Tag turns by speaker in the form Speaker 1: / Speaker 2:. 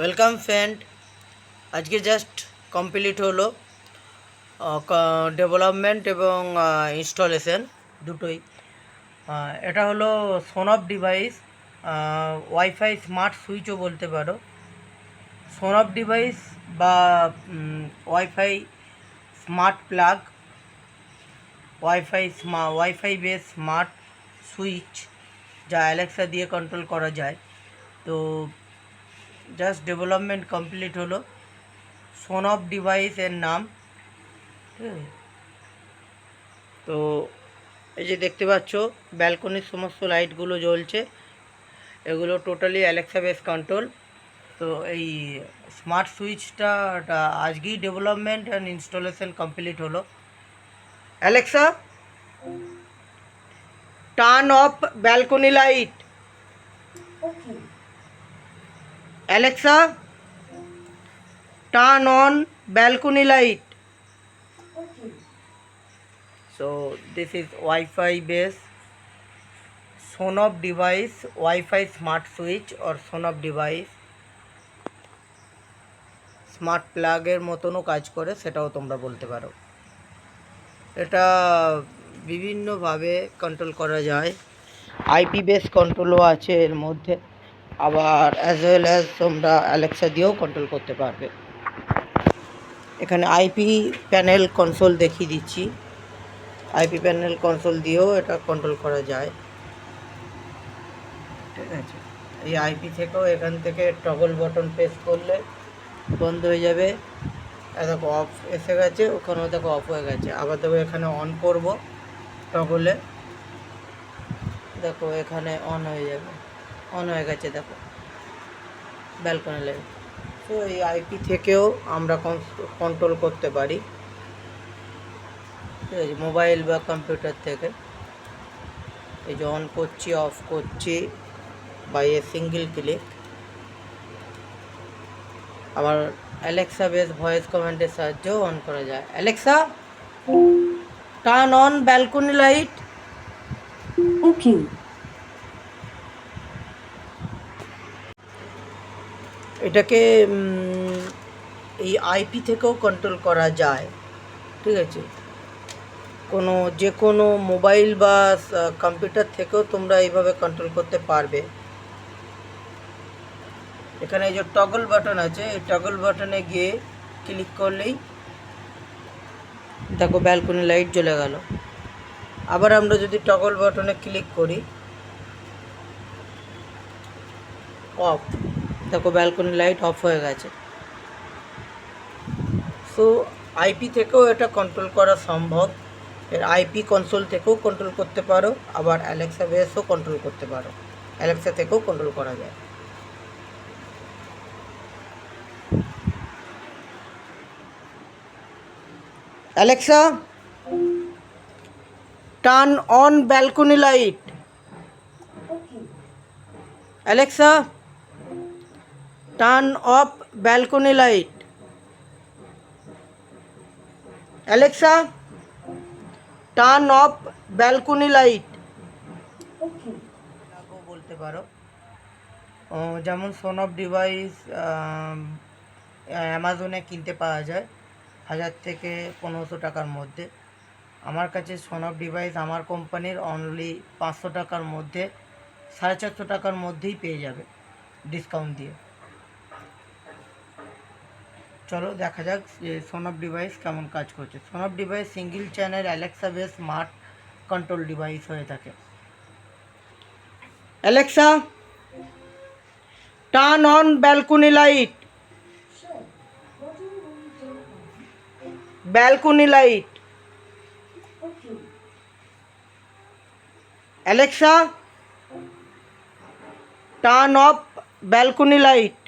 Speaker 1: Welcome friend. আজকে just complete হলো development এবং ইনস্টলেশন দুটোই। এটা হলো সোনফ ডিভাইস, ওয়াইফাই স্মার্ট সুইচও বলতে পারো। সোনফ ডিভাইস বা wifi smart plug, wifi base smart switch, যা অ্যালেক্সা দিয়ে কন্ট্রোল করা যায়। তো জাস্ট ডেভেলপমেন্ট কমপ্লিট হলো। সোনফ ডিভাইসের নাম, ঠিক আছে। তো এই যে দেখতে পাচ্ছ ব্যালকনির সমস্ত লাইটগুলো জ্বলছে, এগুলো টোটালি অ্যালেক্সা বেস কন্ট্রোল। তো এই স্মার্ট সুইচটা আজকেই ডেভেলপমেন্ট অ্যান্ড ইনস্টলেশন কমপ্লিট হলো। Alexa, turn off balcony light. Alexa, turn on balcony light. So this is Wi-Fi based Sonoff device, Wi-Fi smart switch or Sonoff device। Smart প্লাগের মতনও কাজ করে, সেটাও তোমরা বলতে পারো। এটা বিভিন্নভাবে কন্ট্রোল করা যায়, আইপি বেস কন্ট্রোলও আছে এর মধ্যে, আবার অ্যাজ ওয়েল অ্যাজ তোমরা অ্যালেক্সা দিয়েও কন্ট্রোল করতে পারবে। এখানে আইপি প্যানেল কনসোল দেখিয়ে দিচ্ছি, আইপি প্যানেল কনসোল দিয়েও এটা কন্ট্রোল করা যায়, ঠিক আছে। এই আইপি থেকেও এখান থেকে টগল বাটন প্রেস করলে বন্ধ হয়ে যাবে। দেখো অফ এসে গেছে, ওখানেও দেখো অফ হয়ে গেছে। আবার দেখো এখানে অন করব টগলে, দেখো এখানে অন হয়ে যাবে, অন হয়ে গেছে দেখো ব্যালকনি লাইট। তো এই আইপি থেকেও আমরা কন্ট্রোল করতে পারি, ঠিক আছে, মোবাইল বা কম্পিউটার থেকে। এই যে অন করছি, অফ করছি বাই এ সিঙ্গেল ক্লিক। আবার অ্যালেক্সা বেস ভয়েস কমান্ডের সাহায্যেও অন করা যায়। Alexa, turn on balcony light.
Speaker 2: Okay.
Speaker 1: এটাকে এই আইপি থেকেও কন্ট্রোল করা যায়, ঠিক আছে। যে কোনো মোবাইল বা কম্পিউটার থেকেও তোমরা এইভাবে কন্ট্রোল করতে পারবে। এখানে এই যে টগল বাটন আছে, এই টগল বাটনে গিয়ে ক্লিক করলেই দেখো ব্যালকনি লাইট জ্বলে গেল। আবার আমরা যদি টগল বাটনে ক্লিক করি, অফ, দেখো ব্যালকনি লাইট অফ হয়ে গেছে। সো আইপি থেকেও এটা কন্ট্রোল করা সম্ভব। এর আইপি কনসোল থেকেও কন্ট্রোল করতে পারো, আবার অ্যালেক্সা বেসও কন্ট্রোল করতে পারো, অ্যালেক্সা থেকেও কন্ট্রোল করা যায়। Alexa, turn on balcony light. Alexa, turn off balcony light. Alexa, turn off balcony light. বলতে পারো। যেমন সোনফ ডিভাইস অ্যামাজনে কিনতে পাওয়া যায় 1000 থেকে 1500 টাকার মধ্যে। আমার কাছে সোনফ ডিভাইস আমার কোম্পানির অনলি 500 টাকার মধ্যে, 450 টাকার মধ্যেই পেয়ে যাবে ডিসকাউন্ট দিয়ে। চলো দেখা যাক যে সোনফ ডিভাইস কেমন কাজ করছে। Sonoff device single channel Alexa base smart control device হয়ে থাকে। Alexa, turn on balcony light. Balcony light. Alexa, turn off balcony light.